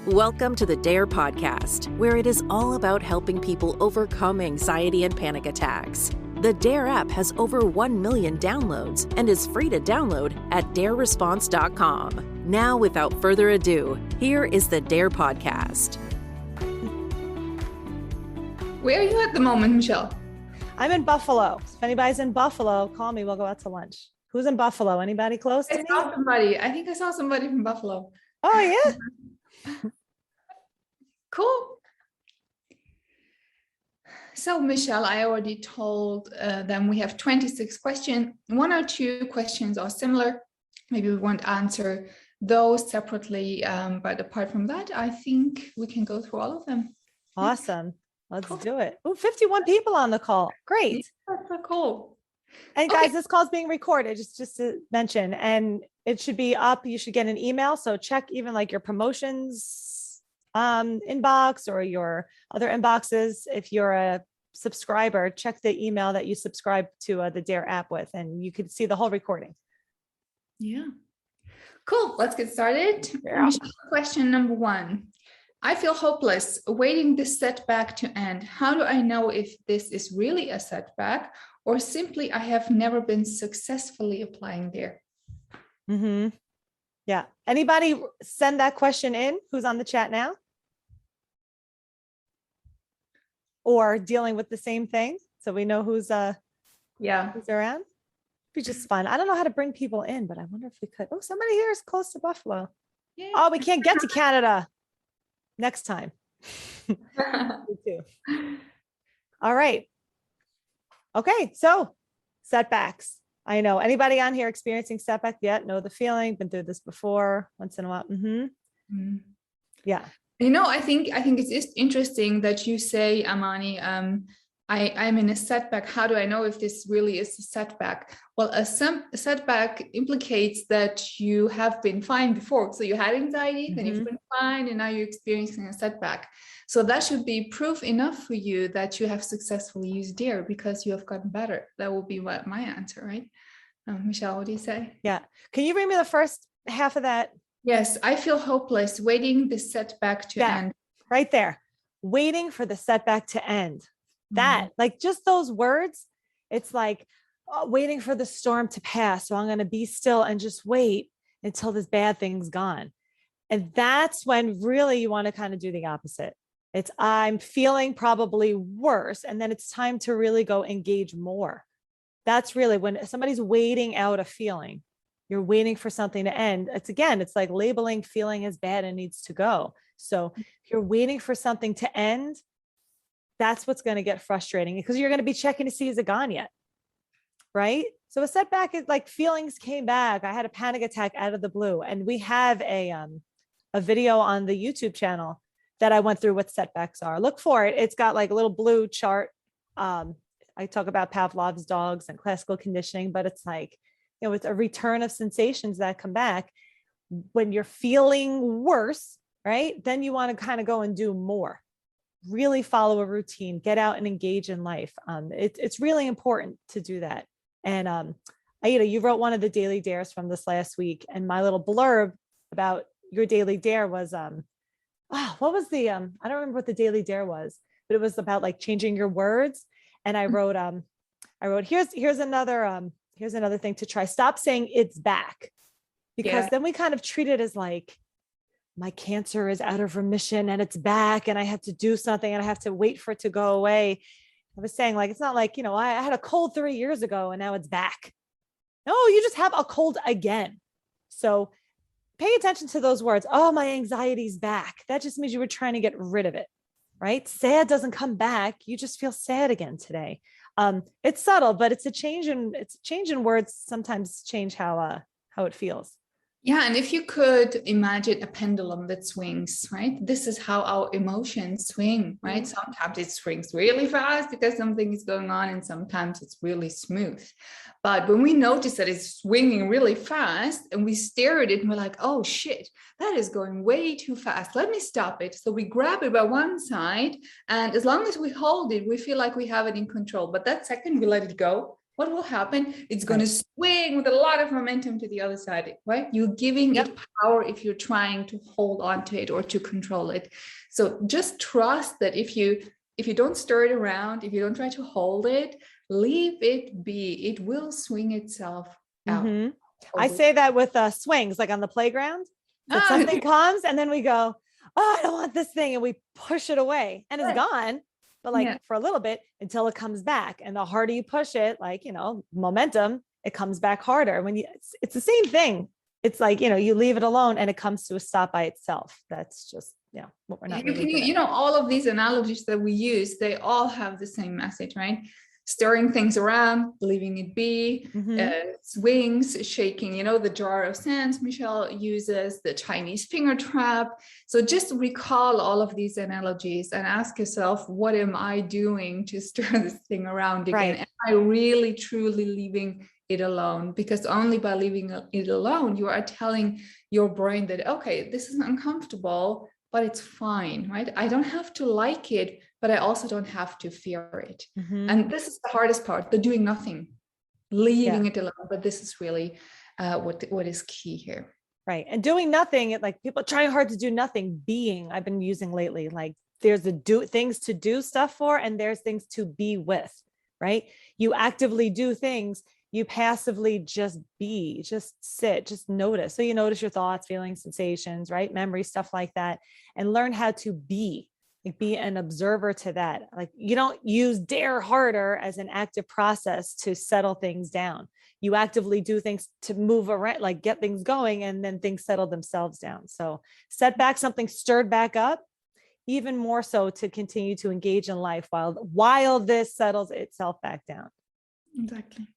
Welcome to the Dare podcast, where it is all about helping people overcome anxiety and panic attacks. The Dare app has over 1 million downloads and is free to download at dareresponse.com. Now, without further ado, here is the Dare podcast. Where are you at the moment, Michelle? I'm in Buffalo. If anybody's in Buffalo, call me. We'll go out to lunch. Who's in Buffalo? Anybody close to me? I think I saw somebody from Buffalo. Oh, yeah. Cool. So, Michelle, I already told them we have 26 questions. 1 or 2 questions are similar. Maybe we won't answer those separately. But apart from that, I think we can go through all of them. Awesome. Let's do it. Oh, 51 people on the call. Great. That's so cool. And guys, this call is being recorded, just to mention, and it should be up. You should get an email. So check even like your promotions inbox or your other inboxes. If you're a subscriber, check the email that you subscribe to the Dare app with, and you can see the whole recording. Yeah. Cool. Let's get started. Yeah. Michelle, question number 1. I feel hopeless awaiting this setback to end. How do I know if this is really a setback or simply I have never been successfully applying there? Mm-hmm. Yeah. Anybody send that question in who's on the chat now? Or dealing with the same thing? So we know who's around. It'd be just fun. I don't know how to bring people in, but I wonder if we could. Oh, somebody here is close to Buffalo. Yay. Oh, we can't get to Canada. Next time. Me too. All right. Okay. So setbacks. I know anybody on here experiencing setback yet? Know the feeling, been through this before once in a while. Mm-hmm. Yeah. You know, I think it's just interesting that you say, Amani, I'm in a setback. How do I know if this really is a setback? Well, a setback implicates that you have been fine before. So you had anxiety, then you've been fine, and now you're experiencing a setback. So that should be proof enough for you that you have successfully used DARE because you have gotten better. That will be what my answer, right? Michelle, what do you say? Yeah. Can you read me the first half of that? Yes. I feel hopeless waiting the setback to end. Right there. Waiting for the setback to end. That, like just those words, it's like waiting for the storm to pass. So I'm going to be still and just wait until this bad thing's gone. And that's when really you want to kind of do the opposite. It's I'm feeling probably worse. And then it's time to really go engage more. That's really when somebody's waiting out a feeling, you're waiting for something to end. It's like labeling feeling as bad and needs to go. So if you're waiting for something to end, that's what's going to get frustrating because you're going to be checking to see, is it gone yet? Right? So a setback is like feelings came back. I had a panic attack out of the blue. And we have a video on the YouTube channel that I went through what setbacks are. Look for it. It's got like a little blue chart. I talk about Pavlov's dogs and classical conditioning, but it's like, it's a return of sensations that come back when you're feeling worse, right? Then you want to kind of go and do more. Really follow a routine, get out and engage in life. It's really important to do that. And Aida, you wrote one of the daily dares from this last week, and my little blurb about your daily dare was, what was the, I don't remember what the daily dare was, but it was about like changing your words. And I wrote, here's another thing to try. Stop saying it's back, because then we kind of treat it as like, my cancer is out of remission and it's back and I have to do something and I have to wait for it to go away. I was saying like, it's not like, I had a cold 3 years ago and now it's back. No, you just have a cold again. So pay attention to those words. Oh, my anxiety's back. That just means you were trying to get rid of it, right? Sad doesn't come back. You just feel sad again today. It's subtle, but it's a change in words. Sometimes change how it feels. Yeah. And if you could imagine a pendulum that swings, right? This is how our emotions swing, right? Sometimes it swings really fast because something is going on, and sometimes it's really smooth. But when we notice that it's swinging really fast and we stare at it and we're like, oh shit, that is going way too fast. Let me stop it. So we grab it by one side, and as long as we hold it, we feel like we have it in control. But that second we let it go, what will happen? It's going to swing with a lot of momentum to the other side, right? You're giving it power if you're trying to hold on to it or to control it. So just trust that if you don't stir it around, if you don't try to hold it, leave it be. It will swing itself out. Mm-hmm. I say that with swings, like on the playground, that something comes and then we go, oh, I don't want this thing. And we push it away and it's gone. But like for a little bit until it comes back. And the harder you push it, like, you know, momentum, it comes back harder. When it's the same thing. It's like, you know, you leave it alone and it comes to a stop by itself. That's just, you know, what we're not really you know, all of these analogies that we use, they all have the same message, right? Stirring things around, leaving it be, swings, shaking, you know, the jar of sands Michelle uses, the Chinese finger trap. So just recall all of these analogies and ask yourself, what am I doing to stir this thing around again? Right. Am I really, truly leaving it alone? Because only by leaving it alone, you are telling your brain that, okay, this is uncomfortable, but it's fine, right? I don't have to like it, but I also don't have to fear it. And this is the hardest part, the doing nothing, leaving it alone. But this is really what is key here. Right. And doing nothing, like people trying hard to do nothing, being, I've been using lately, like there's things to do stuff for, and there's things to be with, right? You actively do things. You passively just be, just sit, just notice. So you notice your thoughts, feelings, sensations, right? Memory, stuff like that, and learn how to be. Like be an observer to that. Like you don't use dare harder as an active process to settle things down. You actively do things to move around, like get things going, and then things settle themselves down. So setback, something stirred back up, even more so to continue to engage in life while this settles itself back down. Exactly.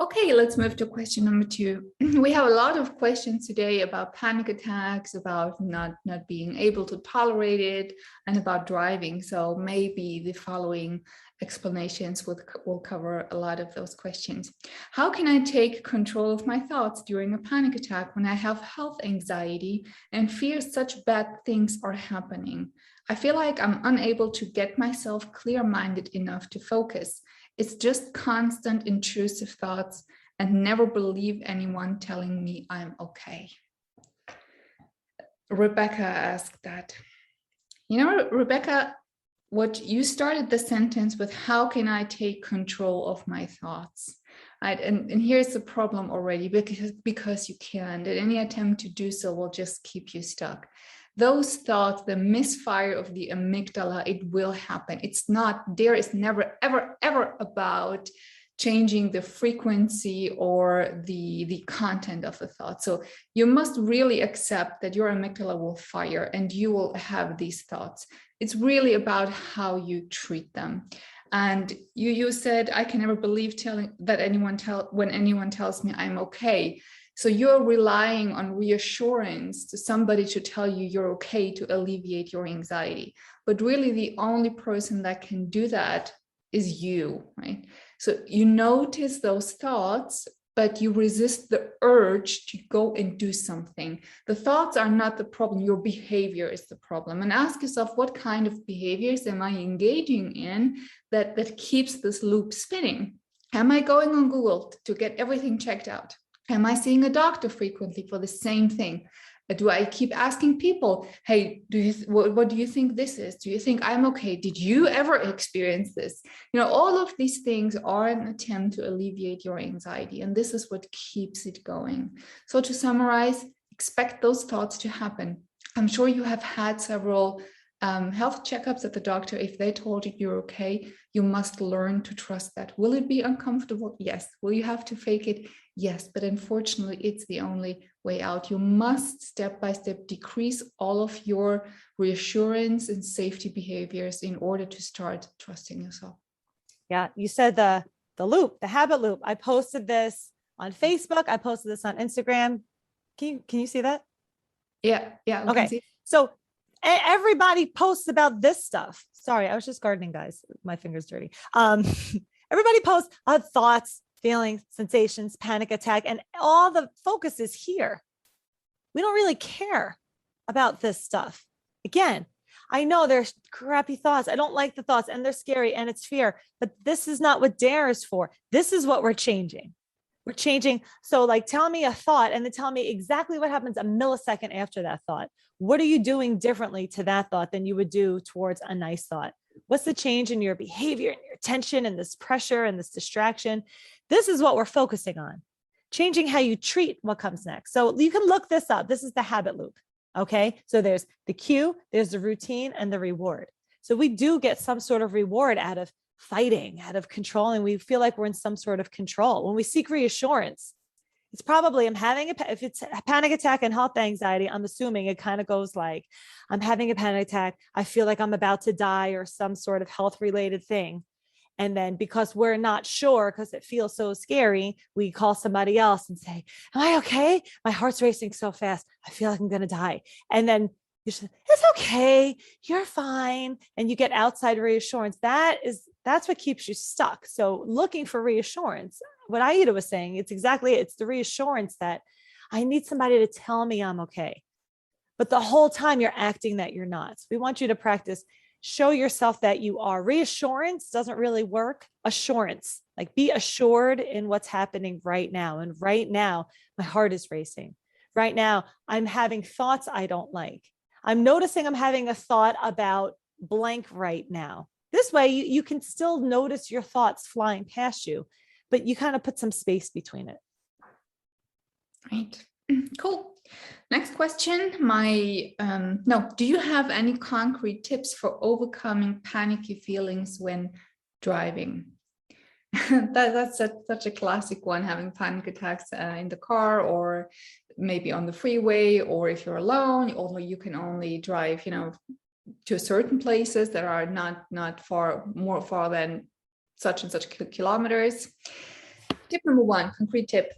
Okay, let's move to question number 2. We have a lot of questions today about panic attacks, about not being able to tolerate it, and about driving. So maybe the following explanations will cover a lot of those questions. How can I take control of my thoughts during a panic attack when I have health anxiety and fear such bad things are happening? I feel like I'm unable to get myself clear-minded enough to focus. It's just constant intrusive thoughts and never believe anyone telling me I'm okay. Rebecca asked that. You know, Rebecca, what you started the sentence with, how can I take control of my thoughts? Right? And here's the problem already, because you can't. And any attempt to do so will just keep you stuck. Those thoughts, the misfire of the amygdala, it will happen. There is never, ever, ever about changing the frequency or the content of the thought. So you must really accept that your amygdala will fire and you will have these thoughts. It's really about how you treat them. And you said, I can never believe when anyone tells me I'm okay. So you're relying on reassurance to somebody to tell you you're okay, to alleviate your anxiety. But really the only person that can do that is you, right? So you notice those thoughts, but you resist the urge to go and do something. The thoughts are not the problem, your behavior is the problem. And ask yourself, what kind of behaviors am I engaging in that keeps this loop spinning? Am I going on Google to get everything checked out? Am I seeing a doctor frequently for the same thing? Do I keep asking people, hey, what do you think this is? Do you think I'm okay? Did you ever experience this? You know, all of these things are an attempt to alleviate your anxiety. And this is what keeps it going. So to summarize, expect those thoughts to happen. I'm sure you have had several health checkups at the doctor. If they told you you're okay, you must learn to trust that. Will it be uncomfortable? Yes. Will you have to fake it? Yes. But unfortunately, it's the only way out. You must step by step decrease all of your reassurance and safety behaviors in order to start trusting yourself. Yeah. You said the loop, the habit loop. I posted this on Facebook. I posted this on Instagram. Can you see that? Yeah. Okay. So everybody posts about this stuff. Sorry, I was just gardening, guys. My finger's dirty. Everybody posts thoughts, feelings, sensations, panic attack, and all the focus is here. We don't really care about this stuff. Again, I know there's crappy thoughts. I don't like the thoughts and they're scary and it's fear, but this is not what dare is for. This is what we're changing. We're changing. So like, tell me a thought and then tell me exactly what happens a millisecond after that thought. What are you doing differently to that thought than you would do towards a nice thought? What's the change in your behavior and your attention and this pressure and this distraction? This is what we're focusing on. Changing how you treat what comes next. So you can look this up. This is the habit loop. Okay. So there's the cue, there's the routine and the reward. So we do get some sort of reward out of fighting, out of controlling. We feel like we're in some sort of control. When we seek reassurance, it's probably if it's a panic attack and health anxiety, I'm assuming it kind of goes like, I'm having a panic attack. I feel like I'm about to die or some sort of health related thing. And then because we're not sure, because it feels so scary, we call somebody else and say, am I okay? My heart's racing so fast. I feel like I'm going to die. And then you say, it's okay. You're fine. And you get outside reassurance. That's what keeps you stuck. So looking for reassurance, what Aida was saying, it's exactly it. It's the reassurance that I need somebody to tell me I'm okay. But the whole time you're acting that you're not. So we want you to practice. Show yourself that you are. Reassurance doesn't really work. Assurance, like be assured in what's happening right now. And right now, my heart is racing. Right now, I'm having thoughts I don't like. I'm noticing I'm having a thought about blank right now. This way, you can still notice your thoughts flying past you, but you kind of put some space between it. Right. Cool. Next question. Do you have any concrete tips for overcoming panicky feelings when driving? That's such a classic one, having panic attacks in the car or maybe on the freeway, or if you're alone, although you can only drive, to certain places that are not more far than such and such kilometers. Tip number one, concrete tip.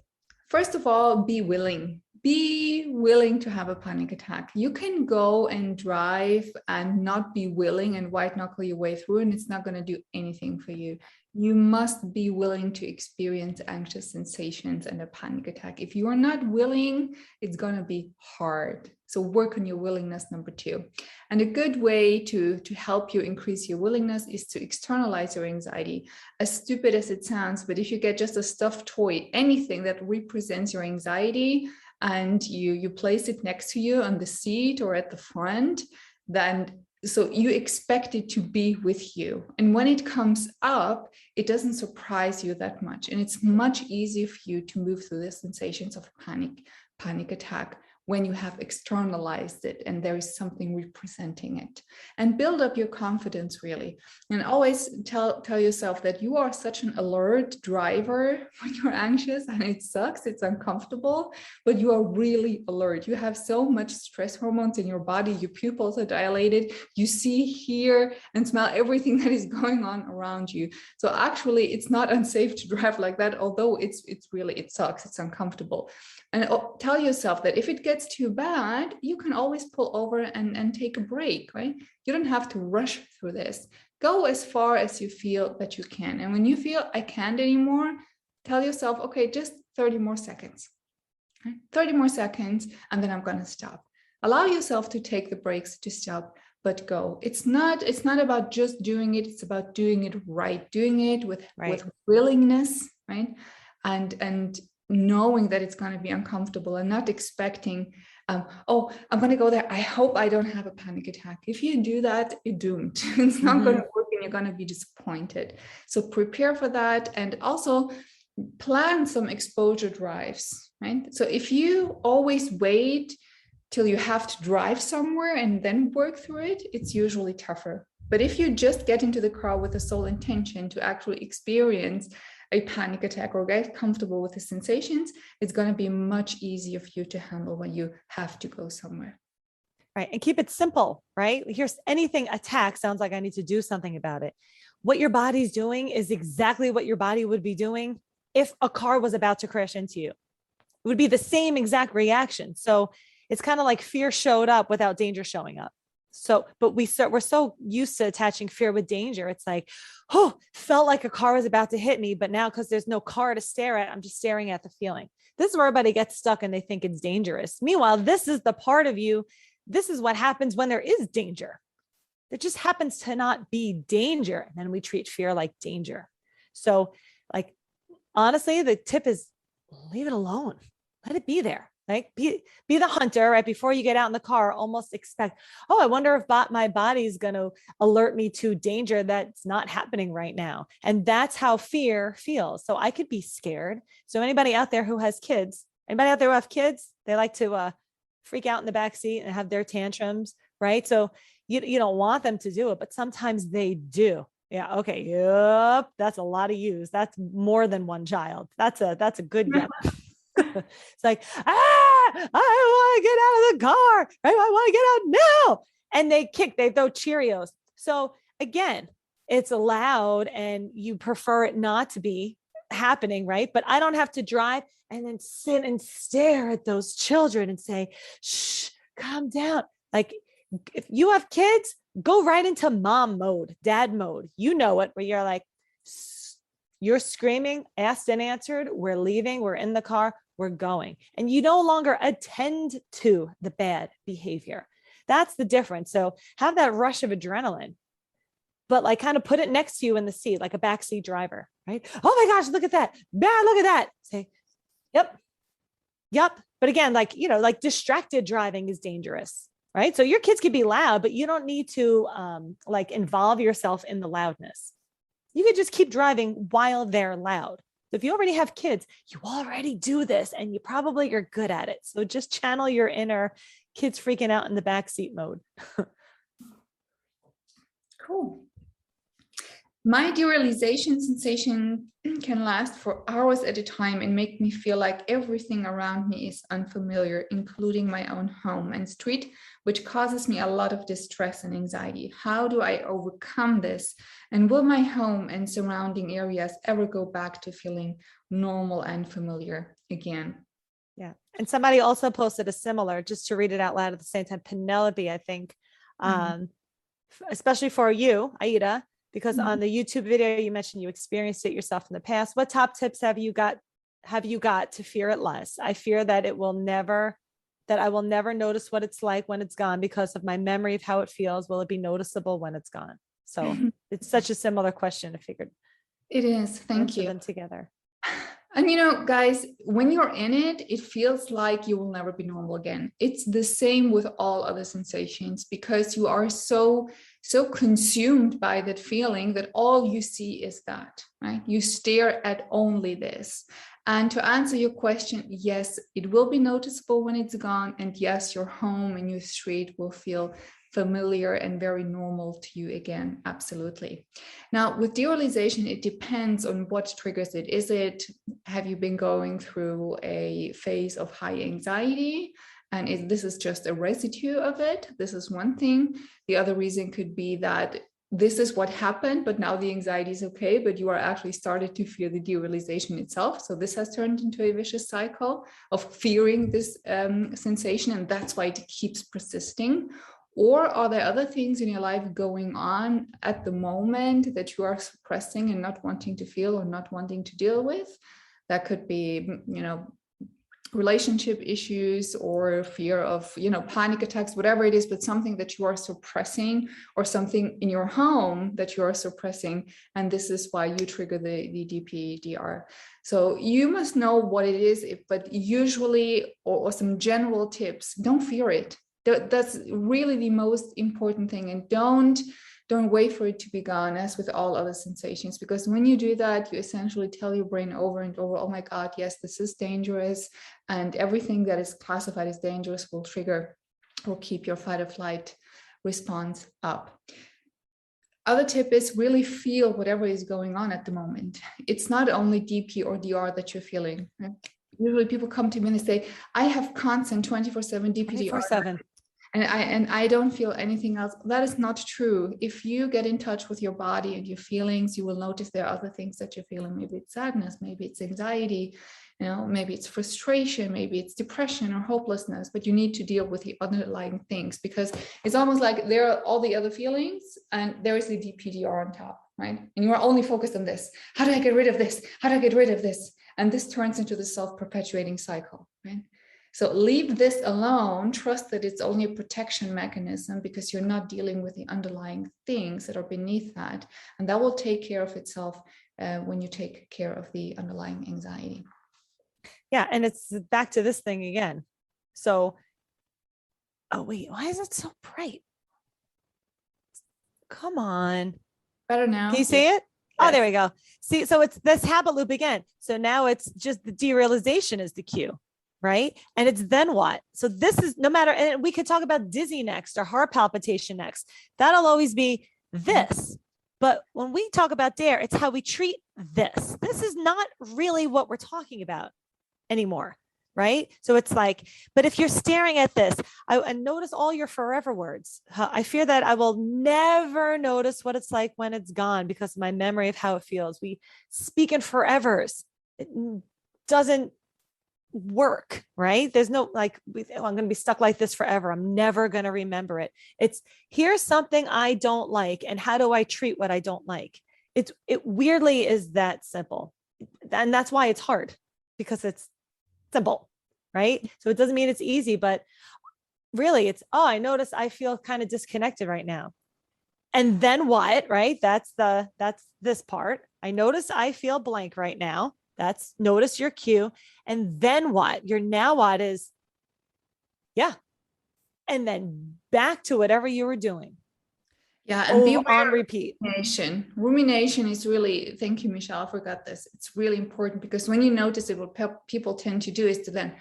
First of all, be willing to have a panic attack. You can go and drive and not be willing and white knuckle your way through, and it's not going to do anything for you. You must be willing to experience anxious sensations and a panic attack. If you are not willing, it's going to be hard. So work on your willingness, number two. And a good way to help you increase your willingness is to externalize your anxiety. As stupid as it sounds, but if you get just a stuffed toy, anything that represents your anxiety, and you place it next to you on the seat or at the front, so you expect it to be with you. And when it comes up, it doesn't surprise you that much. And it's much easier for you to move through the sensations of panic attack when you have externalized it and there is something representing it. And build up your confidence, really. And always tell yourself that you are such an alert driver when you're anxious, and it sucks, it's uncomfortable, but you are really alert. You have so much stress hormones in your body, your pupils are dilated, you see, hear, and smell everything that is going on around you. So actually, it's not unsafe to drive like that, although it sucks, it's uncomfortable. And tell yourself that if it gets too bad, you can always pull over and take a break, right? You don't have to rush through this. Go as far as you feel that you can. And when you feel I can't anymore, tell yourself, okay, just 30 more seconds. Right? 30 more seconds, and then I'm going to stop. Allow yourself to take the breaks, to stop, but go. It's not about just doing it. It's about doing it right, doing it with willingness, right? And knowing that it's going to be uncomfortable and not expecting, I'm going to go there. I hope I don't have a panic attack. If you do that, you're doomed. It's not going to work and you're going to be disappointed. So prepare for that, and also plan some exposure drives, right? So if you always wait till you have to drive somewhere and then work through it, it's usually tougher. But if you just get into the car with the sole intention to actually experience a panic attack or get comfortable with the sensations, it's going to be much easier for you to handle when you have to go somewhere. Right. And keep it simple, right? Here's anything attack sounds like I need to do something about it. What your body's doing is exactly what your body would be doing if a car was about to crash into you. It would be the same exact reaction. So it's kind of like fear showed up without danger showing up. So, but we're so used to attaching fear with danger. It's like, oh, felt like a car was about to hit me, but now because there's no car to stare at, I'm just staring at the feeling. This is where everybody gets stuck and they think it's dangerous. Meanwhile, this is the part of you. This is what happens when there is danger. There just happens to not be danger. And then we treat fear like danger. So like, honestly, the tip is leave it alone. Let it be there. Like be the hunter, right? Before you get out in the car, almost expect, oh, I wonder if my body's going to alert me to danger that's not happening right now. And that's how fear feels. So I could be scared. So anybody out there who has kids, anybody out there who have kids, they like to freak out in the backseat and have their tantrums, right? So you don't want them to do it, but sometimes they do. Yeah. Okay. Yep. That's a lot of use. That's more than one child. That's a good yep. It's like, I want to get out of the car. Right? I want to get out now. And they throw Cheerios. So again, it's allowed and you prefer it not to be happening, right? But I don't have to drive and then sit and stare at those children and say, shh, calm down. Like if you have kids, go right into mom mode, dad mode. You know it, where you're like, you're screaming, asked and answered. We're leaving. We're in the car. We're going. And you no longer attend to the bad behavior. That's the difference. So have that rush of adrenaline, but like kind of put it next to you in the seat, like a backseat driver, right? Oh my gosh, look at that. Bad, look at that. Say, yep. But again, like, like distracted driving is dangerous, right? So your kids could be loud, but you don't need to like involve yourself in the loudness. You could just keep driving while they're loud. So if you already have kids, you already do this and you probably are good at it. So just channel your inner kids freaking out in the backseat mode. Cool. My derealization sensation can last for hours at a time and make me feel like everything around me is unfamiliar, including my own home and street, which causes me a lot of distress and anxiety. How do I overcome this? And will my home and surrounding areas ever go back to feeling normal and familiar again? Yeah. And somebody also posted a similar, just to read it out loud at the same time, Penelope, I think, especially for you, Aida, because on the YouTube video, you mentioned you experienced it yourself in the past. What top tips have you got to fear it less? I fear that I will never notice what it's like when it's gone because of my memory of how it feels. Will it be noticeable when it's gone? So it's such a similar question. I figured it is. Thank you. Them together. And guys, when you're in it, it feels like you will never be normal again. It's the same with all other sensations because you are so consumed by that feeling that all you see is that, right? You stare at only this. And to answer your question, yes, it will be noticeable when it's gone. And yes, your home and your street will feel familiar and very normal to you again. Absolutely. Now, with derealization, it depends on what triggers it. Have you been going through a phase of high anxiety? And this is just a residue of it. This is one thing. The other reason could be that this is what happened, but now the anxiety is okay, but you are actually started to fear the derealization itself. So this has turned into a vicious cycle of fearing this sensation, and that's why it keeps persisting. Or are there other things in your life going on at the moment that you are suppressing and not wanting to feel or not wanting to deal with? That could be, relationship issues or fear of, panic attacks, whatever it is, but something that you are suppressing or something in your home that you are suppressing. And this is why you trigger the DPDR. So you must know what it is, but usually, or some general tips, don't fear it. That's really the most important thing. And don't wait for it to be gone, as with all other sensations, because when you do that, you essentially tell your brain over and over, oh my God, yes, this is dangerous. And everything that is classified as dangerous will keep your fight or flight response up. Other tip is really feel whatever is going on at the moment. It's not only DP or DR that you're feeling. Right? Usually people come to me and they say, I have constant 24/7 DP, 24/7. And I don't feel anything else. That is not true. If you get in touch with your body and your feelings, you will notice there are other things that you're feeling. Maybe it's sadness, maybe it's anxiety, maybe it's frustration, maybe it's depression or hopelessness, but you need to deal with the underlying things, because it's almost like there are all the other feelings and there is the DPDR on top, right? And you are only focused on this. How do I get rid of this? How do I get rid of this? And this turns into the self-perpetuating cycle, right? So leave this alone, trust that it's only a protection mechanism because you're not dealing with the underlying things that are beneath that. And that will take care of itself when you take care of the underlying anxiety. Yeah. And it's back to this thing again. So, oh wait, why is it so bright? Come on. Better now. Can you see it? Oh, there we go. See, so it's this habit loop again. So now it's just the derealization is the cue, right? And it's then what? So this is no matter, and we could talk about dizzy next or heart palpitation next. That'll always be this. But when we talk about dare, it's how we treat this. This is not really what we're talking about anymore, right? So it's like, but if you're staring at this, I notice all your forever words. I fear that I will never notice what it's like when it's gone because of my memory of how it feels. We speak in forevers. It doesn't work, right? There's no like, I'm going to be stuck like this forever. I'm never going to remember it. It's here's something I don't like. And how do I treat what I don't like? It weirdly is that simple. And that's why it's hard, because it's simple, right? So it doesn't mean it's easy, but really it's, oh, I notice I feel kind of disconnected right now. And then what, right? That's this part. I notice I feel blank right now. That's notice your cue. And then what? Your now what is, yeah. And then back to whatever you were doing. Yeah, and be aware on repeat. Rumination is really, thank you, Michelle, I forgot this. It's really important because when you notice it, what people tend to do is to then,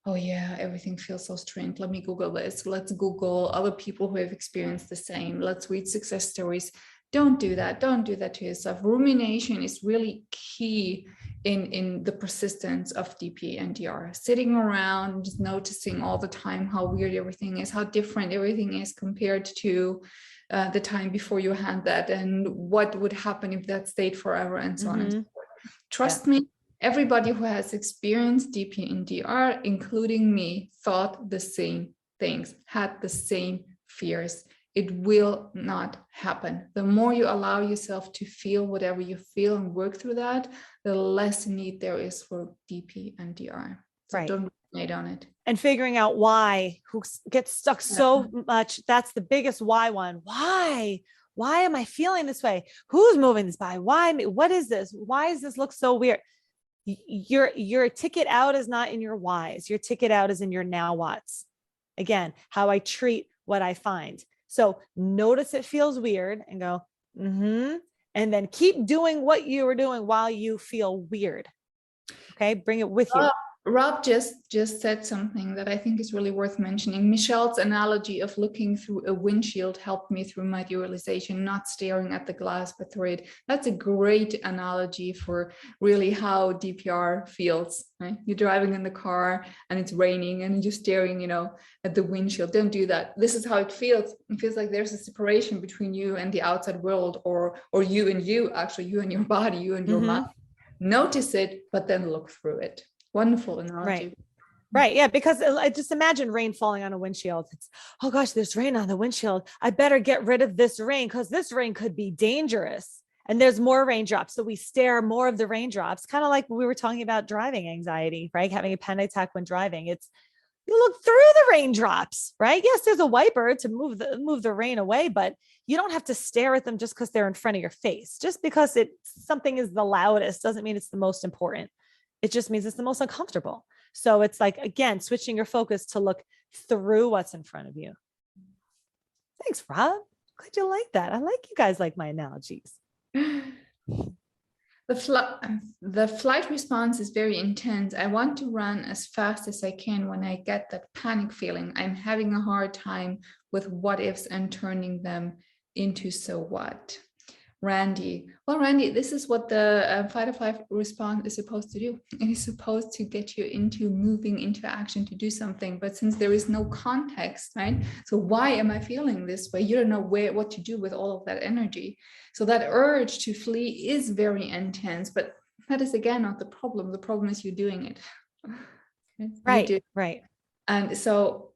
oh yeah, everything feels so strange. Let me Google this. Let's Google other people who have experienced the same. Let's read success stories. Don't do that. Don't do that to yourself. Rumination is really key in the persistence of DP and DR. Sitting around, just noticing all the time how weird everything is, how different everything is compared to the time before you had that, and what would happen if that stayed forever, and so on and so forth. Trust me, everybody who has experienced DP and DR, including me, thought the same things, had the same fears. It will not happen. The more you allow yourself to feel whatever you feel and work through that, the less need there is for DP and DR. So don't ruminate on it. And figuring out why, who gets stuck so much. That's the biggest why one. Why am I feeling this way? Who's moving this by? Why me? What is this? Why does this look so weird? Your ticket out is not in your whys. Your ticket out is in your now whats. Again, how I treat what I find. So notice it feels weird and go, and then keep doing what you were doing while you feel weird. Okay. Bring it with you. Rob just said something that I think is really worth mentioning. Michelle's analogy of looking through a windshield helped me through my derealization, not staring at the glass, but through it. That's a great analogy for really how DPR feels, right? You're driving in the car and it's raining and you're staring, at the windshield. Don't do that. This is how it feels. It feels like there's a separation between you and the outside world, or you and you, actually, you and your body, you and your mind. Notice it, but then look through it. Wonderful analogy. Right. Yeah. Because I just imagine rain falling on a windshield. It's, oh gosh, there's rain on the windshield. I better get rid of this rain because this rain could be dangerous. And there's more raindrops. So we stare more of the raindrops, kind of like we were talking about driving anxiety, right? Having a panic attack when driving. It's, you look through the raindrops, right? Yes, there's a wiper to move the rain away, but you don't have to stare at them just because they're in front of your face. Just because something is the loudest doesn't mean it's the most important. It just means it's the most uncomfortable. So it's like, again, switching your focus to look through what's in front of you. Thanks, Rob. Glad you like that. I like you guys like my analogies. The flight response is very intense. I want to run as fast as I can when I get that panic feeling. I'm having a hard time with what ifs and turning them into so what. Randy. Well, Randy, this is what the fight or flight response is supposed to do. It is supposed to get you into moving into action to do something. But since there is no context, right? So why am I feeling this way? You don't know what to do with all of that energy. So that urge to flee is very intense, but that is again not the problem. The problem is you doing it. Right. Right. And so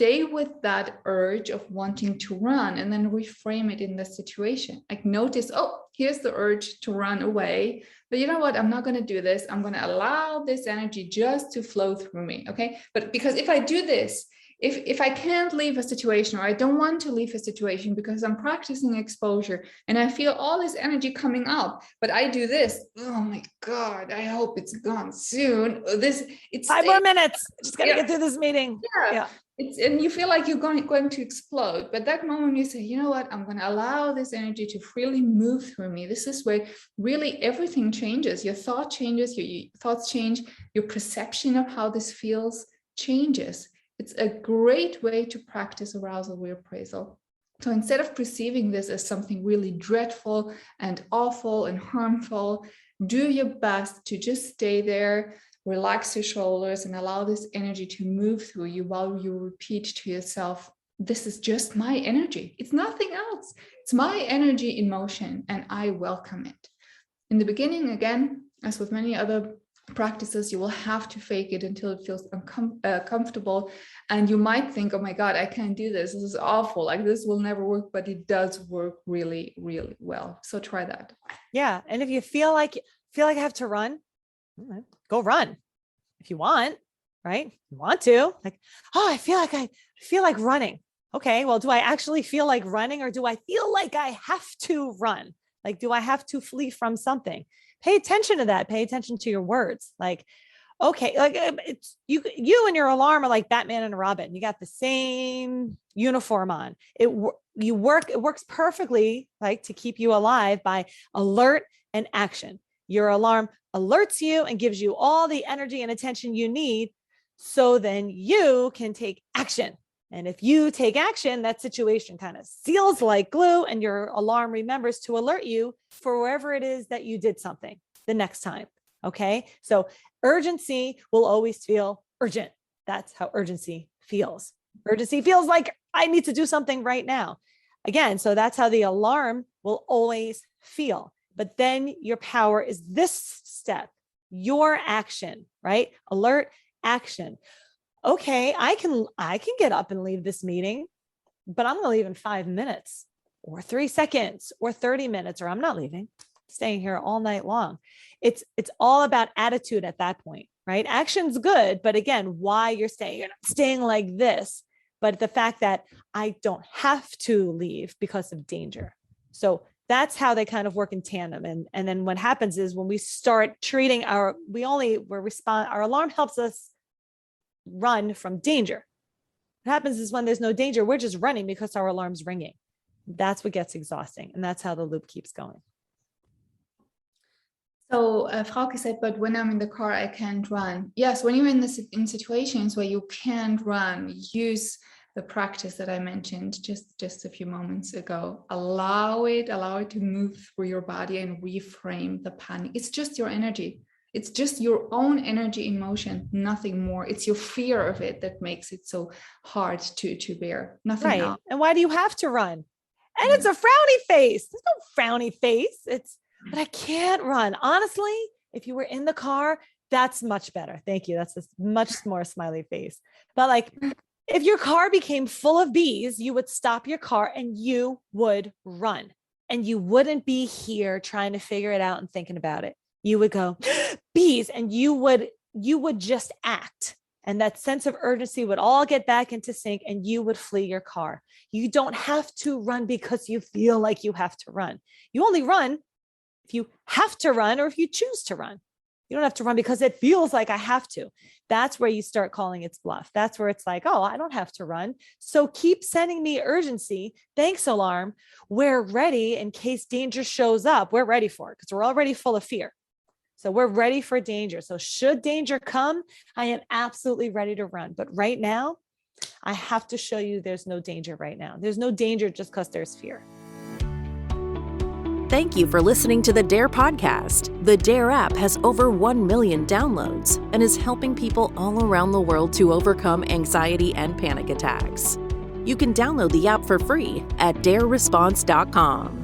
stay with that urge of wanting to run and then reframe it in the situation. Like notice, oh, here's the urge to run away, but you know what? I'm not going to do this. I'm going to allow this energy just to flow through me. Okay. But because if I do this, if I can't leave a situation, or I don't want to leave a situation because I'm practicing exposure and I feel all this energy coming up, but I do this, oh my God, I hope it's gone soon. It's 5 more minutes. Just got to get through this meeting. Yeah. And you feel like you're going to explode. But that moment you say, you know what, I'm going to allow this energy to freely move through me. This is where really everything changes. Your thought changes, your thoughts change, your perception of how this feels changes. It's a great way to practice arousal reappraisal. So instead of perceiving this as something really dreadful and awful and harmful, do your best to just stay there, relax your shoulders, and allow this energy to move through you while you repeat to yourself, this is just my energy. It's nothing else. It's my energy in motion, and I welcome it. In the beginning, again, as with many other practices, you will have to fake it until it feels comfortable, and you might think, oh my God, I can't do this, this is awful, like this will never work, but it does work really, really well. So try that. Yeah. And if you feel like I have to run, go run if you want, right? You want to, like, oh, I feel like running. Okay, well, do I actually feel like running, or do I feel like I have to run? Like, do I have to flee from something? Pay attention to that. Pay attention to your words. Like, okay, like it's you and your alarm are like Batman and Robin. You got the same uniform on. It works perfectly, like, to keep you alive by alert and action. Your alarm alerts you and gives you all the energy and attention you need, so then you can take action. And if you take action, that situation kind of seals like glue, and your alarm remembers to alert you for wherever it is that you did something the next time. Okay. So urgency will always feel urgent. That's how urgency feels. Urgency feels like I need to do something right now. Again, so that's how the alarm will always feel. But then your power is this step, your action, right? Alert, action. Okay, I can get up and leave this meeting, but I'm going to leave in 5 minutes or 3 seconds or 30 minutes, or I'm not leaving, staying here all night long. It's all about attitude at that point, right? Action's good, but again, why you're not staying like this, but the fact that I don't have to leave because of danger. So that's how they kind of work in tandem. And then what happens is when we start treating our alarm helps us run from danger. What happens is when there's no danger, we're just running because our alarm's ringing. That's what gets exhausting. And that's how the loop keeps going. So Frauke said, but when I'm in the car, I can't run. Yes, when you're in situations where you can't run, use the practice that I mentioned just a few moments ago. Allow it to move through your body and reframe the panic. It's just your energy. It's just your own energy in motion, nothing more. It's your fear of it that makes it so hard to bear. Nothing else. And why do you have to run? And it's a frowny face. There's no frowny face. But I can't run. Honestly, if you were in the car, that's much better. Thank you. That's a much more smiley face. But like, if your car became full of bees, you would stop your car and you would run, and you wouldn't be here trying to figure it out and thinking about it. You would go, bees, and you would just act. And that sense of urgency would all get back into sync, and you would flee your car. You don't have to run because you feel like you have to run. You only run if you have to run, or if you choose to run. You don't have to run because it feels like I have to. That's where you start calling its bluff. That's where it's like, oh, I don't have to run. So keep sending me urgency. Thanks, alarm. We're ready in case danger shows up. We're ready for it because we're already full of fear. So we're ready for danger. So should danger come, I am absolutely ready to run. But right now, I have to show you there's no danger right now. There's no danger just because there's fear. Thank you for listening to the DARE podcast. The DARE app has over 1 million downloads and is helping people all around the world to overcome anxiety and panic attacks. You can download the app for free at dareresponse.com.